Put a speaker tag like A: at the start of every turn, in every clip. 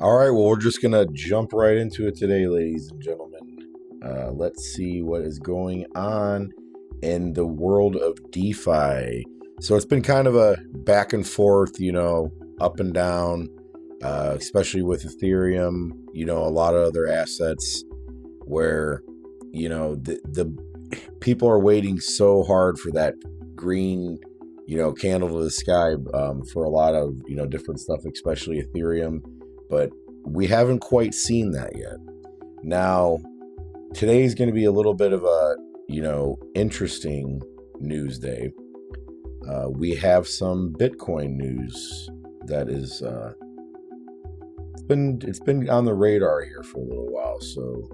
A: All right, well, we're just going to jump right into it today, ladies and gentlemen. Let's see what is going on in the world of DeFi. So it's been kind of a back and forth, up and down, especially with Ethereum, a lot of other assets where, the people are waiting so hard for that green, candle to the sky for a lot of, different stuff, especially Ethereum. But we haven't quite seen that yet. Now, today's going to be a little bit of a, interesting news day. We have some Bitcoin news that is, it's been on the radar here for a little while. So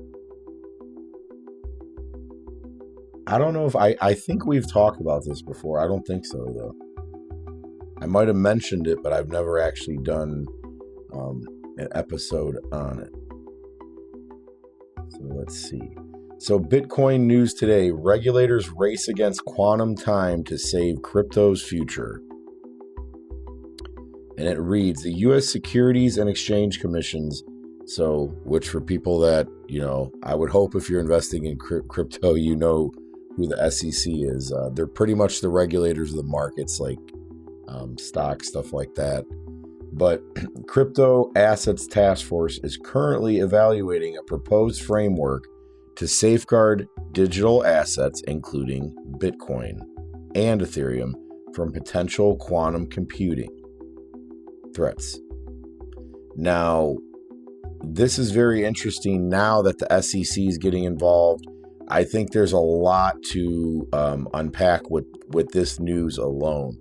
A: I don't know if I think we've talked about this before. I don't think so, though. I might have mentioned it, but I've never actually done an episode on it. So let's see. So Bitcoin news today: regulators race against quantum time to save crypto's future. And it reads, the U.S. Securities and Exchange Commissions, so which for people that, I would hope if you're investing in crypto, you know who the SEC is. They're pretty much the regulators of the markets, like stock, stuff like that. But Crypto Assets Task Force is currently evaluating a proposed framework to safeguard digital assets, including Bitcoin and Ethereum, from potential quantum computing threats. Now, this is very interesting now that the SEC is getting involved. I think there's a lot to unpack with this news alone.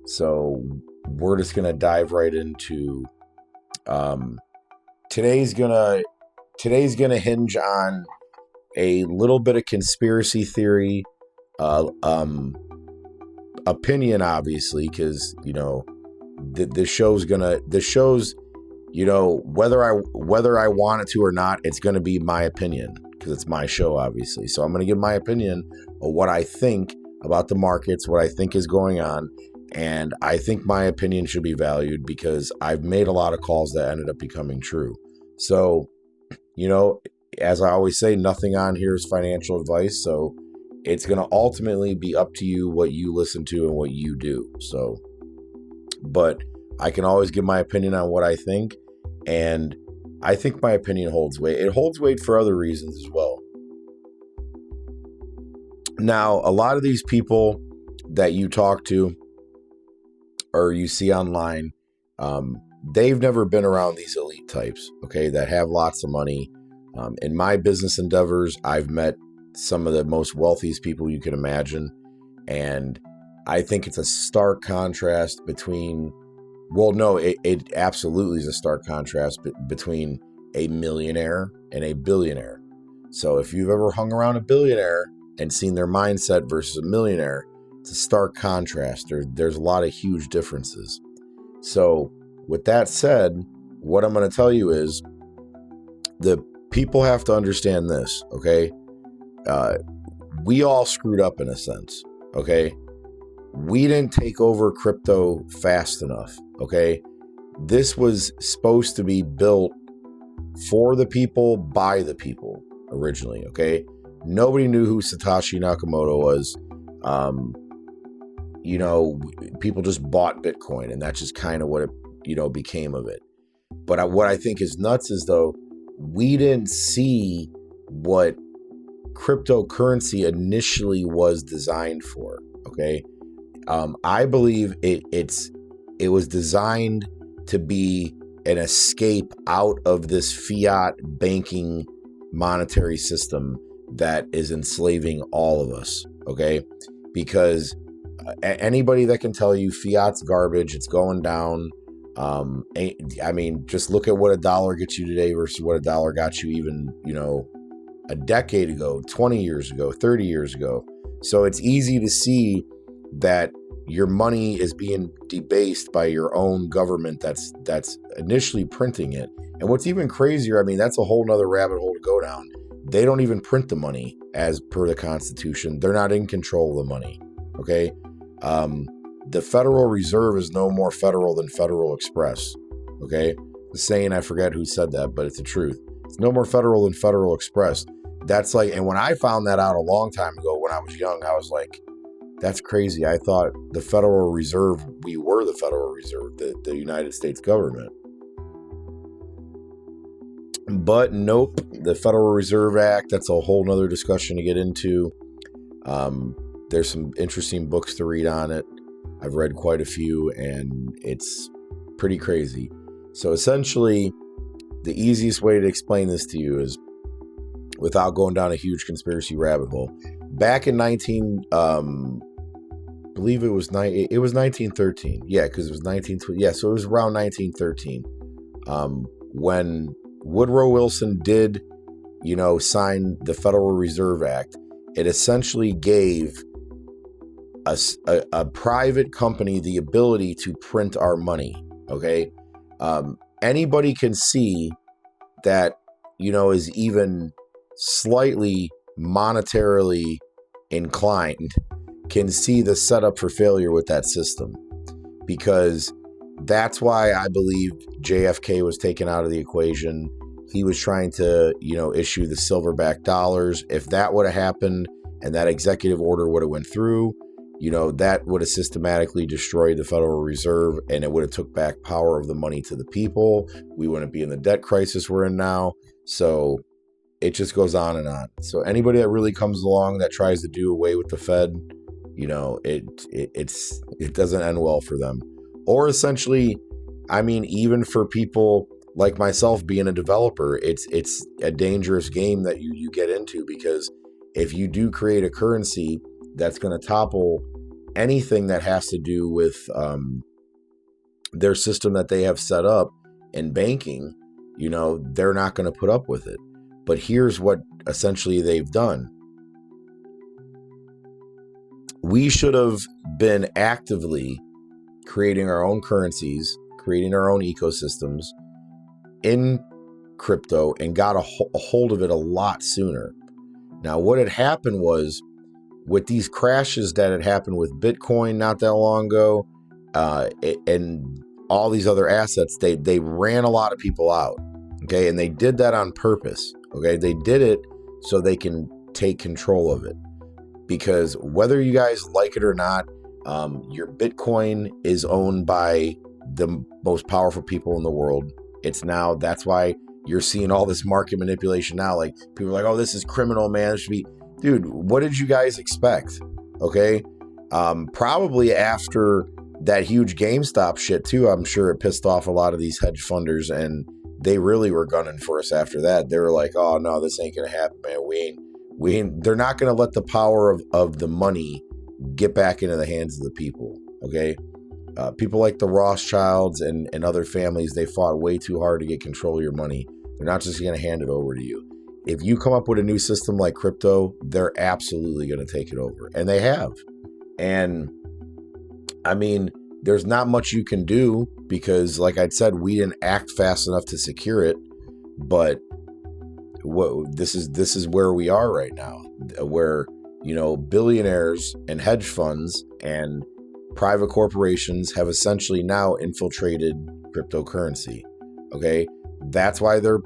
A: So we're just going to dive right into today's gonna hinge on a little bit of conspiracy theory opinion, obviously, because this show's whether I want it to or not, it's going to be my opinion because it's my show, obviously. So I'm going to give my opinion of what I think about the markets, what I think is going on. And I think my opinion should be valued because I've made a lot of calls that ended up becoming true. So, as I always say, nothing on here is financial advice. So it's going to ultimately be up to you what you listen to and what you do. So, but I can always give my opinion on what I think. And I think my opinion holds weight. It holds weight for other reasons as well. Now, a lot of these people that you talk to or you see online, they've never been around these elite types, okay, that have lots of money. In my business endeavors, I've met some of the most wealthiest people you can imagine. And I think it's a stark contrast between, it absolutely is a stark contrast between a millionaire and a billionaire. So if you've ever hung around a billionaire and seen their mindset versus a millionaire, it's a stark contrast. There's a lot of huge differences. So with that said, what I'm going to tell you is the people have to understand this, okay? We all screwed up in a sense, okay? We didn't take over crypto fast enough, okay? This was supposed to be built for the people, by the people originally, okay? Nobody knew who Satoshi Nakamoto was. People just bought Bitcoin, and that's just kind of what it, became of it. But what I think is nuts is, though, we didn't see what cryptocurrency initially was designed for, okay? I believe it was designed to be an escape out of this fiat banking monetary system that is enslaving all of us, okay? Because anybody that can tell you fiat's garbage, it's going down. Just look at what a dollar gets you today versus what a dollar got you even, a decade ago, 20 years ago, 30 years ago. So it's easy to see that your money is being debased by your own government that's initially printing it. And what's even crazier, that's a whole nother rabbit hole to go down. They don't even print the money as per the Constitution. They're not in control of the money. Okay. The Federal Reserve is no more federal than Federal Express. Okay. saying, I forget who said that, but it's the truth. It's no more federal than Federal Express. That's like, and when I found that out a long time ago when I was young, I was like, that's crazy. I thought the Federal Reserve, we were the Federal Reserve, the United States government. But nope, the Federal Reserve Act, that's a whole nother discussion to get into. There's some interesting books to read on it. I've read quite a few, and it's pretty crazy. So essentially, the easiest way to explain this to you is without going down a huge conspiracy rabbit hole. Back in believe it was 1913. Yeah, because it was 1920. Yeah, so it was around 1913 when Woodrow Wilson did, sign the Federal Reserve Act. It essentially gave a private company the ability to print our money. Okay, anybody can see that, is even slightly monetarily inclined, can see the setup for failure with that system, because that's why I believe JFK was taken out of the equation. He was trying to, issue the silverback dollars. If that would have happened and that executive order would have went through, that would have systematically destroyed the Federal Reserve, and it would have took back power of the money to the people. We wouldn't be in the debt crisis we're in now. So it just goes on and on. So anybody that really comes along that tries to do away with the Fed, it doesn't end well for them. Or essentially, even for people like myself being a developer, it's a dangerous game that you get into, because if you do create a currency that's going to topple anything that has to do with their system that they have set up in banking, they're not going to put up with it. But here's what essentially they've done. We should have been actively creating our own currencies, creating our own ecosystems in crypto, and got a hold of it a lot sooner. Now, what had happened was, with these crashes that had happened with Bitcoin not that long ago, and all these other assets, they ran a lot of people out. Okay, and they did that on purpose. Okay, they did it so they can take control of it, because whether you guys like it or not, your Bitcoin is owned by the most powerful people in the world. That's why you're seeing all this market manipulation now. Like, people are like, oh, this is criminal, man. It should be, dude, what did you guys expect? Okay. Probably after that huge GameStop shit too, I'm sure it pissed off a lot of these hedge funders, and they really were gunning for us after that. They were like, oh no, this ain't going to happen, man. They're not going to let the power of the money get back into the hands of the people. Okay. People like the Rothschilds and other families, they fought way too hard to get control of your money. They're not just going to hand it over to you. If you come up with a new system like crypto, they're absolutely going to take it over. And they have. And there's not much you can do, because like I said, we didn't act fast enough to secure it. But this is where we are right now, where, billionaires and hedge funds and private corporations have essentially now infiltrated cryptocurrency. Okay. That's why they're,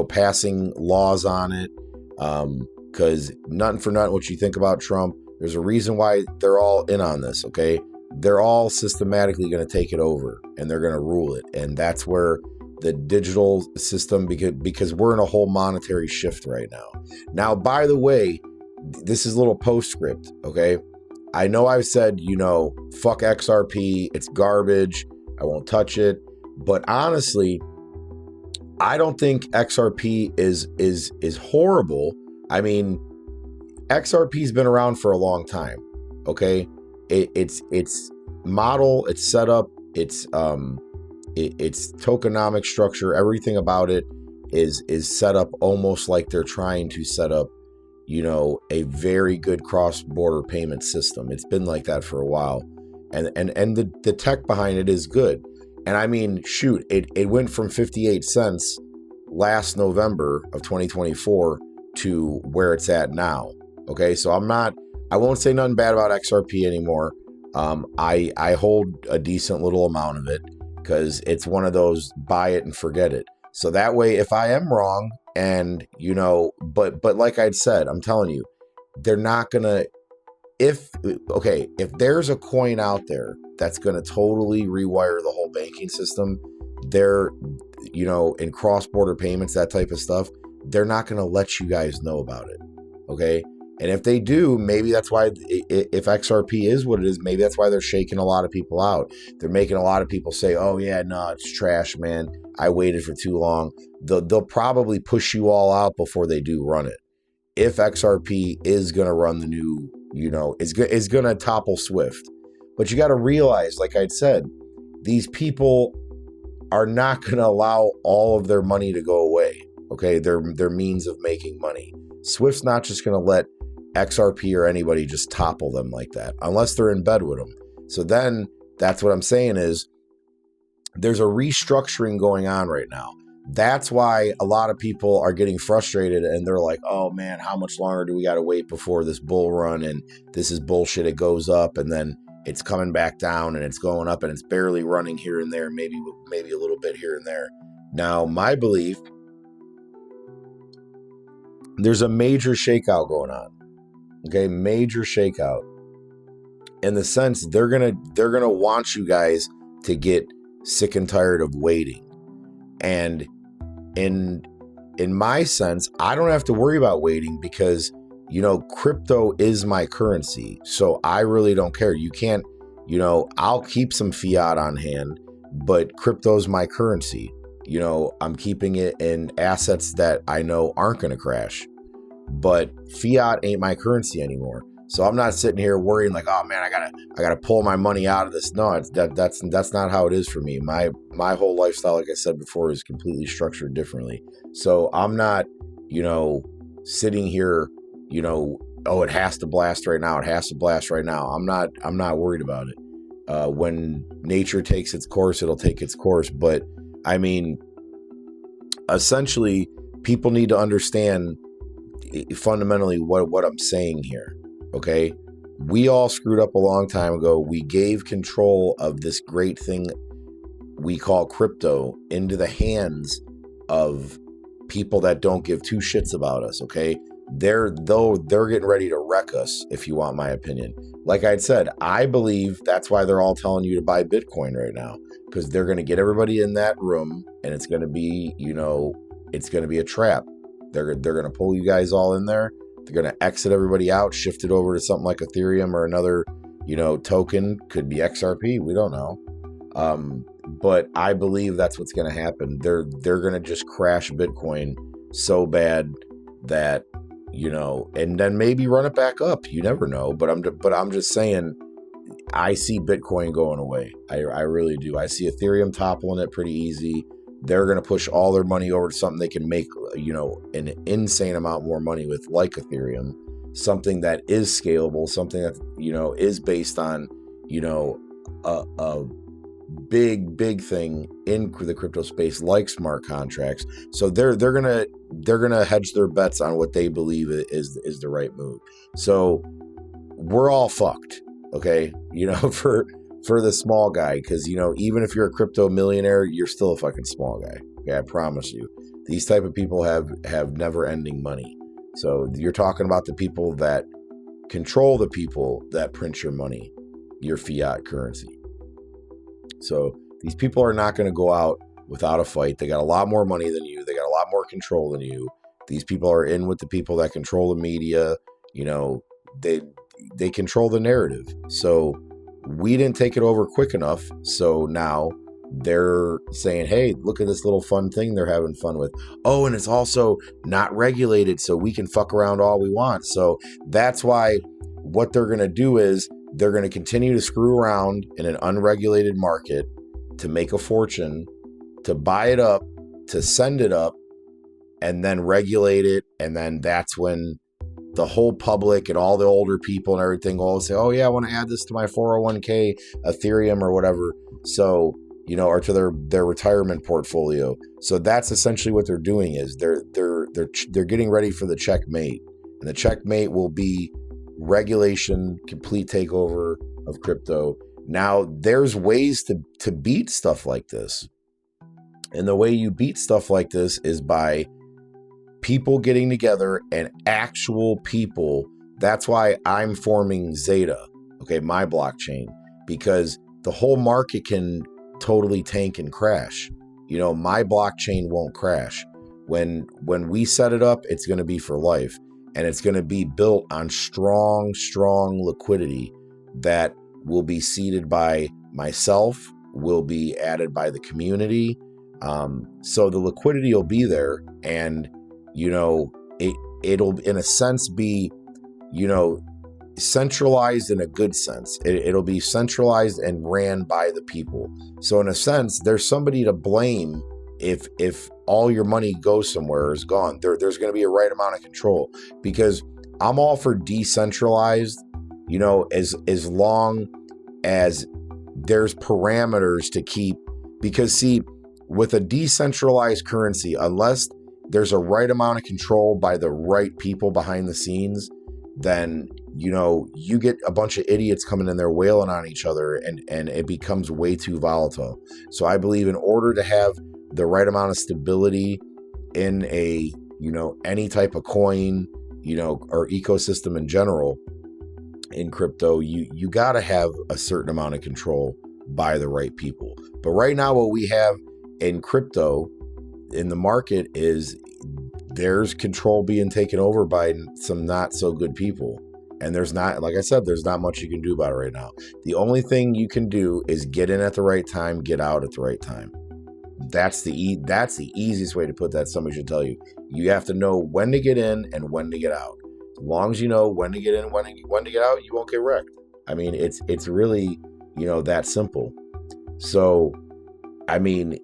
A: passing laws on it. Cause nothing for nothing what you think about Trump. There's a reason why they're all in on this. Okay. They're all systematically going to take it over, and they're going to rule it. And that's where the digital system, because we're in a whole monetary shift right now. Now, by the way, this is a little postscript. Okay. I know I've said, fuck XRP, it's garbage, I won't touch it. But honestly, I don't think XRP is horrible. XRP's been around for a long time. Okay. It's model, it's set up, it's tokenomic structure, everything about it is set up almost like they're trying to set up, a very good cross-border payment system. It's been like that for a while. And the tech behind it is good. And it went from 58 cents last November of 2024 to where it's at now. Okay, so I won't say nothing bad about XRP anymore. I hold a decent little amount of it, because it's one of those buy it and forget it. So that way, if I am wrong, and but like I'd said, I'm telling you, they're not gonna. If there's a coin out there that's gonna totally rewire the whole banking system, they're in cross-border payments, that type of stuff, they're not gonna let you guys know about it. Okay. And if they do, maybe that's why, if XRP is what it is, maybe that's why they're shaking a lot of people out. They're making a lot of people say, oh yeah, no, it's trash, man. I waited for too long. They'll probably push you all out before they do run it. If XRP is going to run the new, is going to topple Swift. But you got to realize, like I'd said, these people are not going to allow all of their money to go away. Okay. Their means of making money. Swift's not just going to let XRP or anybody just topple them like that, unless they're in bed with them. So then that's what I'm saying is there's a restructuring going on right now. That's why a lot of people are getting frustrated and they're like, oh man, how much longer do we got to wait before this bull run? And this is bullshit. It goes up and then it's coming back down and it's going up and it's barely running here and there, maybe a little bit here and there. Now, my belief, there's a major shakeout going on. Okay, major shakeout. In the sense they're gonna want you guys to get sick and tired of waiting. And in my sense, I don't have to worry about waiting because crypto is my currency. So I really don't care. You can't, I'll keep some fiat on hand, but crypto's my currency. I'm keeping it in assets that I know aren't going to crash. But fiat ain't my currency anymore. So I'm not sitting here worrying like, oh man, I gotta pull my money out of this. No, that's not how it is for me. My whole lifestyle, like I said before, is completely structured differently. So I'm not, sitting here, oh, it has to blast right now. It has to blast right now. I'm not worried about it. When nature takes its course, it'll take its course. But I mean, essentially, people need to understand fundamentally what I'm saying here. Okay, we all screwed up a long time ago. We gave control of this great thing we call crypto into the hands of people that don't give two shits about us. Okay, they're getting ready to wreck us, if you want my opinion. Like I'd said, I believe that's why they're all telling you to buy Bitcoin right now, because they're going to get everybody in that room and it's going to be it's going to be a trap. They're going to pull you guys all in there. They're going to exit everybody out, shift it over to something like Ethereum or another, token. Could be XRP. We don't know. But I believe that's what's going to happen. They're going to just crash Bitcoin so bad that, and then maybe run it back up. You never know. But I'm just saying, I see Bitcoin going away. I really do. I see Ethereum toppling it pretty easy. They're going to push all their money over to something they can make, an insane amount more money with, like Ethereum, something that is scalable, something that, is based on, a big thing in the crypto space, like smart contracts. So they're going to hedge their bets on what they believe is the right move. So we're all fucked. Okay. For the small guy, because even if you're a crypto millionaire, you're still a fucking small guy. Okay, I promise you. These type of people have never ending money. So you're talking about the people that control the people that print your money, your fiat currency. So these people are not going to go out without a fight. They got a lot more money than you. They got a lot more control than you. These people are in with the people that control the media. They control the narrative. So we didn't take it over quick enough. So now they're saying, hey, look at this little fun thing they're having fun with. Oh, and it's also not regulated, so we can fuck around all we want. So that's why what they're going to do is they're going to continue to screw around in an unregulated market to make a fortune, to buy it up, to send it up, and then regulate it. And then that's when the whole public and all the older people and everything all say, oh yeah, I want to add this to my 401k, Ethereum or whatever. So, or to their retirement portfolio. So that's essentially what they're doing is they're getting ready for the checkmate. And the checkmate will be regulation, complete takeover of crypto. Now, there's ways to beat stuff like this. And the way you beat stuff like this is by people getting together and actual people. That's why I'm forming Zeta, okay, my blockchain, because the whole market can totally tank and crash. You know, my blockchain won't crash. When we set it up, it's going to be for life, and it's going to be built on strong liquidity that will be seeded by myself, will be added by the community. So the liquidity will be there, and you know, it'll in a sense be, you know, centralized in a good sense. It'll be centralized and ran by the people. So in a sense, there's somebody to blame if all your money goes somewhere or is gone. There's going to be a right amount of control, because I'm all for decentralized, you know, as long as there's parameters to keep. Because see, with a decentralized currency, unless there's a right amount of control by the right people behind the scenes, then, you know, you get a bunch of idiots coming in there wailing on each other, and it becomes way too volatile. So I believe in order to have the right amount of stability in a, you know, any type of coin, you know, or ecosystem in general in crypto, you got to have a certain amount of control by the right people. But right now, what we have in crypto in the market is there's control being taken over by some not so good people. And there's not, like I said, there's not much you can do about it right now. The only thing you can do is get in at the right time, get out at the right time. That's the easiest way to put that. Somebody should tell you. You have to know when to get in and when to get out. As long as you know when to get in, when to get out, you won't get wrecked. I mean, it's really, you know, that simple. So, I mean,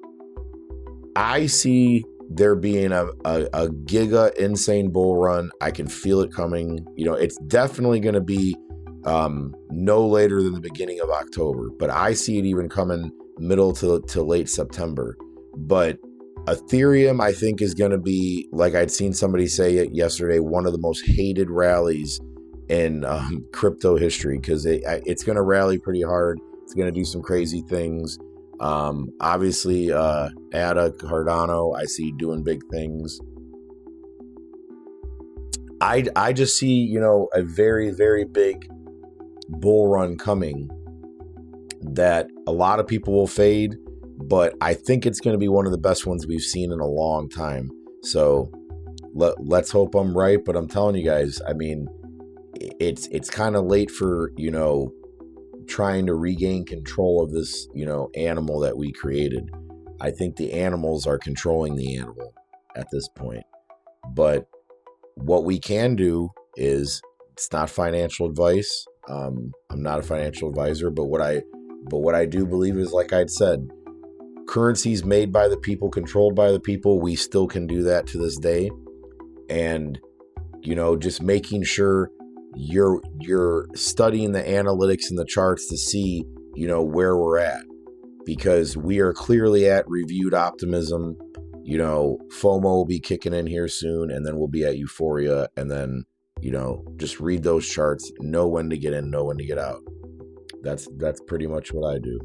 A: I see there being a giga insane bull run. I can feel it coming. You know, it's definitely going to be no later than the beginning of October, but I see it even coming middle to late September. But Ethereum, I think, is going to be, like I'd seen somebody say it yesterday, one of the most hated rallies in crypto history, because it's going to rally pretty hard. It's going to do some crazy things. Obviously, Ada Cardano, I see doing big things. I just see, you know, a very, very big bull run coming that a lot of people will fade, but I think it's going to be one of the best ones we've seen in a long time. So let's hope I'm right. But I'm telling you guys, I mean, it's kind of late for, you know, trying to regain control of this, you know, animal that we created. I think the animals are controlling the animal at this point. But what we can do is, it's not financial advice. I'm not a financial advisor, but what I do believe is, like I'd said, currencies made by the people, controlled by the people. We still can do that to this day. And, you know, just making sure you're studying the analytics and the charts to see, you know, where we're at, because we are clearly at reviewed optimism. You know, FOMO will be kicking in here soon, and then we'll be at euphoria. And then, you know, just read those charts, know when to get in, know when to get out. That's pretty much what I do.